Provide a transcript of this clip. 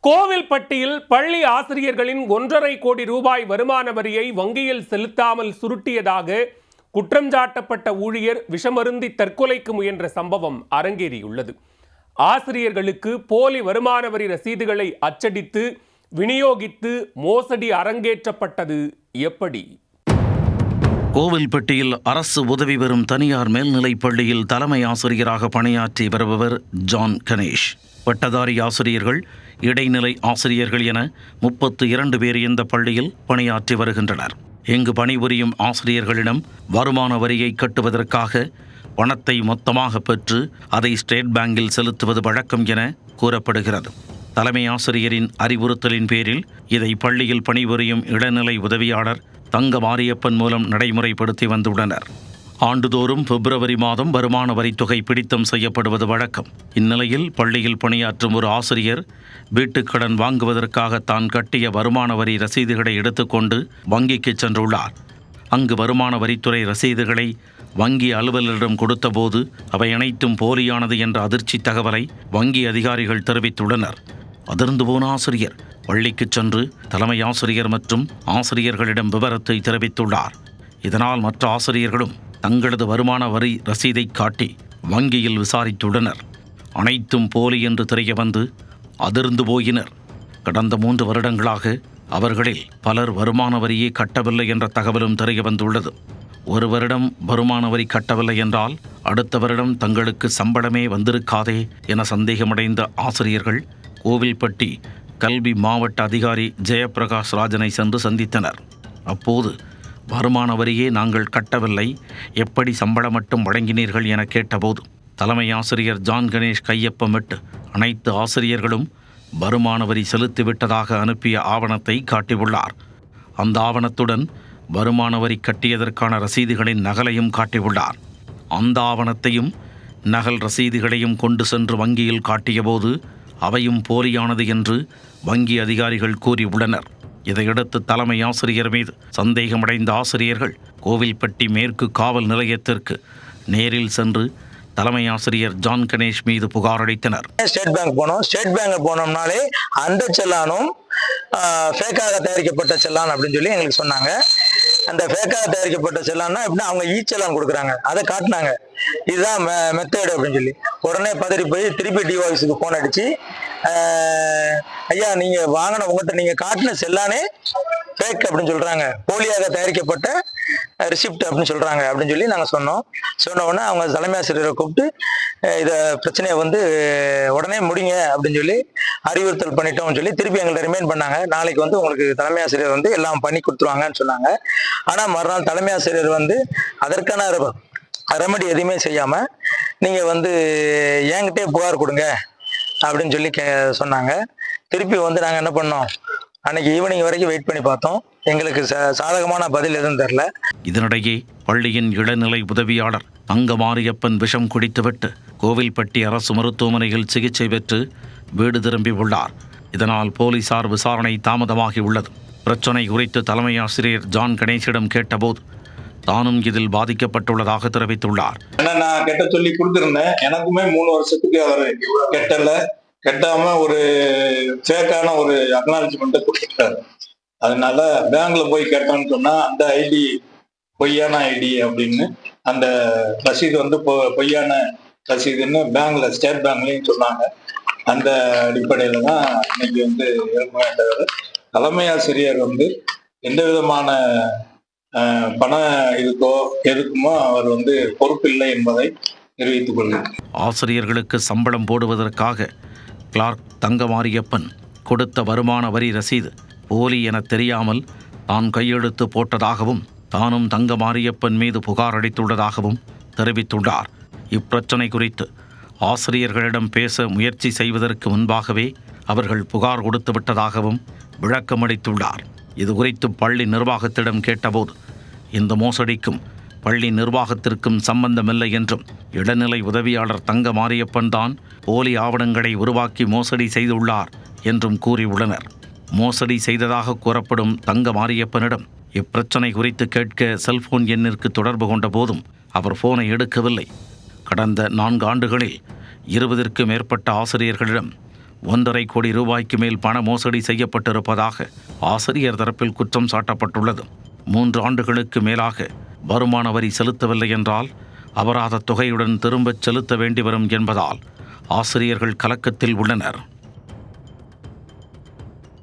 கோவில்பட்டியில் பள்ளி ஆசிரியர்களின் 1.5 கோடி ரூபாய் வருமான வரியை வங்கியில் செலுத்தாமல் சுருட்டியதாக குற்றம் சாட்டப்பட்ட ஊழியர் விஷமருந்தி தற்கொலைக்கு முயன்ற சம்பவம் அரங்கேறியுள்ளது. ஆசிரியர்களுக்கு போலி வருமான வரி ரசீதுகளை அச்சடித்து விநியோகித்து மோசடி அரங்கேற்றப்பட்டது எப்படி? கோவில்பட்டியில் அரசு உதவி பெறும் தனியார் மேல்நிலைப் பள்ளியில் தலைமை ஆசிரியராக பணியாற்றி வருபவர் ஜான் கணேஷ். பட்டதாரி ஆசிரியர்கள், இடைநிலை ஆசிரியர்கள் என 32 பேர் இந்த பள்ளியில் பணியாற்றி வருகின்றனர். இங்கு பணிபுரியும் ஆசிரியர்களிடம் வருமான வரியை கட்டுவதற்காக பணத்தை மொத்தமாக பெற்று அதை ஸ்டேட் பேங்கில் செலுத்துவது வழக்கம் என கூறப்படுகிறது. தலைமை ஆசிரியரின் அறிவுறுத்தலின் பேரில் இதை பள்ளியில் பணிபுரியும் இடைநிலை உதவியாளர் தங்க மாரியப்பன் மூலம் நடைமுறைப்படுத்தி வந்துள்ளனர். ஆண்டுதோறும் பிப்ரவரி மாதம் வருமான வரித்தொகை பிடித்தம் செய்யப்படுவது வழக்கம். இந்நிலையில் பள்ளியில் பணியாற்றும் ஒரு ஆசிரியர் வீட்டுக்கடன் வாங்குவதற்காக தான் கட்டிய வருமான வரி ரசீதுகளை எடுத்துக்கொண்டு வங்கிக்கு சென்றுள்ளார். அங்கு வருமான வரித்துறை ரசீதுகளை வங்கி அலுவலரிடம் கொடுத்தபோது அவை அனைத்தும் போலியானது என்ற அதிர்ச்சி தகவலை வங்கி அதிகாரிகள் தெரிவித்துள்ளனர். அதிர்ந்து போன ஆசிரியர் பள்ளிக்கு சென்று தலைமை ஆசிரியர் மற்றும் ஆசிரியர்களிடம் விவரத்தை தெரிவித்துள்ளார். இதனால் மற்ற ஆசிரியர்களும் தங்களது வருமான வரி ரசீதை காட்டி வங்கியில் விசாரித்துள்ளனர். அனைத்தும் போலி என்று தெரிய வந்து அதிர்ந்து போயினர். கடந்த 3 வருடங்களாக அவர்களில் பலர் வருமான வரியை கட்டவில்லை என்ற தகவலும் தெரிய வந்துள்ளது. ஒரு வருடம் வருமான வரி கட்டவில்லை என்றால் அடுத்த வருடம் தங்களுக்கு சம்பளமே வந்திருக்காதே என சந்தேகமடைந்த ஆசிரியர்கள் கோவில்பட்டி கல்வி மாவட்ட அதிகாரி ஜெயபிரகாஷ் ராஜனை சென்று சந்தித்தனர். அப்போது வருமான வரியே நாங்கள் கட்டவில்லை, எப்படி சம்பளம் மட்டும் வழங்கினீர்கள் என கேட்டபோது தலைமை ஆசிரியர் ஜான் கணேஷ் கையொப்பமிட்டு அனைத்து ஆசிரியர்களும் வருமான வரி செலுத்திவிட்டதாக அனுப்பிய ஆவணத்தை காட்டியுள்ளார். அந்த ஆவணத்துடன் வருமான வரி கட்டியதற்கான ரசீதுகளின் நகலையும் காட்டியுள்ளார். அந்த ஆவணத்தையும் நகல் ரசீதுகளையும் கொண்டு சென்று வங்கியில் காட்டியபோது அவையும் போலியானது என்று வங்கி அதிகாரிகள் கூறியுள்ளனர். இதையடுத்து தலைமை ஆசிரியர் மீது சந்தேகமடைந்த ஆசிரியர்கள் கோவில்பட்டி மேற்கு காவல் நிலையத்திற்கு நேரில் சென்று தலைமை ஆசிரியர் ஜான் கணேஷ் மீது புகார் அளித்தனர். ஸ்டேட் பேங்க் போனோம். ஸ்டேட் பேங்க் போனோம்னாலே அந்த செல்லானும் ஃபேக்காக தயாரிக்கப்பட்ட செல்லான் அப்படின்னு சொல்லி எங்களுக்கு சொன்னாங்க. அந்த ஃபேக்காக தயாரிக்கப்பட்ட செல்லான்னா எப்படின்னா அவங்க செல்லான் கொடுக்குறாங்க, அதை காட்டினாங்க. இதுதான் மெத்தேடு அப்படின்னு சொல்லி உடனே பதறி போய் திருப்பி டிஓஎஸ்க்கு ஃபோன் அடிச்சு, ஐயா நீங்க வாங்கின உங்கள்கிட்ட நீங்க காட்டின செல்லானே ஃபேக் அப்படின்னு சொல்றாங்க, போலியாக தயாரிக்கப்பட்ட ரிசிப்ட் அப்படின்னு சொல்றாங்க அப்படின்னு சொல்லி நாங்கள் சொன்னோம். சொன்ன உடனே அவங்க தலைமை ஆசிரியரை கூப்பிட்டு இதை பிரச்சனையை உடனே முடிங்க அப்படின்னு சொல்லி அறிவுறுத்தல் பண்ணிட்டோம்னு சொல்லி திருப்பி எங்கள்கிட்ட ரிமைண்ட் பண்ணாங்க. நாளைக்கு உங்களுக்கு தலைமை ஆசிரியர் எல்லாம் பண்ணி கொடுத்துருவாங்கன்னு சொன்னாங்க. ஆனா மறுநாள் தலைமை ஆசிரியர் அதற்கான ரெமடி எதுவுமே செய்யாம நீங்க என்கிட்டே புகார் கொடுங்க அப்படின்னு சொல்லி சொன்னாங்க. திருப்பி நாங்க என்ன பண்ணோம், அன்னைக்கு ஈவினிங் வரைக்கும் வெயிட் பண்ணி பார்த்தோம். எங்களுக்கு சாதகமான பதில் எதுவும் தெரியல. இதனிடையே பள்ளியின் இளநிலை உதவியாளர் தங்க மாரியப்பன் விஷம் குடித்துவிட்டு கோவில்பட்டி அரசு மருத்துவமனையில் சிகிச்சை பெற்று வீடு திரும்பியுள்ளார். இதனால் போலீசார் விசாரணை தாமதமாகியுள்ளது. பிரச்சனை குறித்து தலைமை ஆசிரியர் ஜான் கணேஷிடம் கேட்டபோது தானும் இதில் பாதிக்கப்பட்டுள்ளதாக தெரிவித்துள்ளார். நான் கெட்ட சொல்லி கொடுத்துருந்தேன். எனக்குமே 3 வருஷத்துக்கு அவர் கெட்டாம ஒரு ஃபேக்கான ஒரு அக்னாலஜ்மெண்ட்டை கொடுத்துட்டாரு. அதனால பேங்க்ல போய் கேட்டோம்னு சொன்னா அந்த ஐடி பொய்யான ஐடி அப்படின்னு அந்த ரசீது பொய்யான ரசீதுன்னு பேங்க்ல ஸ்டேட் பேங்க்லயும் சொன்னாங்க. அந்த அடிப்படையில தான் இன்னைக்கு தவிர தலைமை ஆசிரியர் எந்த விதமான பண எதுக்குமோ அவர் பொறுப்பில்லை என்பதை தெரிவித்துக் கொள்கிறேன். ஆசிரியர்களுக்கு சம்பளம் போடுவதற்காக கிளார்க் தங்க மாரியப்பன் கொடுத்த வருமான வரி ரசீது போலி என தெரியாமல் தான் கையெழுத்து போட்டதாகவும் தானும் தங்க மாரியப்பன் மீது புகார் அளித்துள்ளதாகவும் தெரிவித்துள்ளார். இப்பிரச்சனை குறித்து ஆசிரியர்களிடம் பேச முயற்சி செய்வதற்கு முன்பாகவே அவர்கள் புகார் கொடுத்து விட்டதாகவும் விளக்கமளித்துள்ளார். இது குறித்து பள்ளி நிர்வாகத்திடம் கேட்டபோது இந்த மோசடிக்கும் பள்ளி நிர்வாகத்திற்கும் சம்பந்தமில்லை என்றும் இளநிலை உதவியாளர் தங்க மாரியப்பன் தான் போலி ஆவணங்களை உருவாக்கி மோசடி செய்துள்ளார் என்றும் கூறியுள்ளனர். மோசடி செய்ததாக கூறப்படும் தங்க மாரியப்பனிடம் இப்பிரச்சனை குறித்து கேட்க செல்போன் எண்ணிற்கு தொடர்பு கொண்ட போதும் அவர் போனை எடுக்கவில்லை. கடந்த 4 ஆண்டுகளில் 20க்கும் மேற்பட்ட ஆசிரியர்களிடம் 1.5 கோடி ரூபாய்க்கு மேல் பண மோசடி செய்யப்பட்டிருப்பதாக ஆசிரியர் தரப்பில் குற்றம் சாட்டப்பட்டுள்ளது. 3 ஆண்டுகளுக்கு மேலாக வருமான வரி செலுத்தவில்லை என்றால் அபராத தொகையுடன் திரும்பச் செலுத்த வேண்டி வரும் என்பதால் ஆசிரியர்கள் கலக்கத்தில் உள்ளனர்.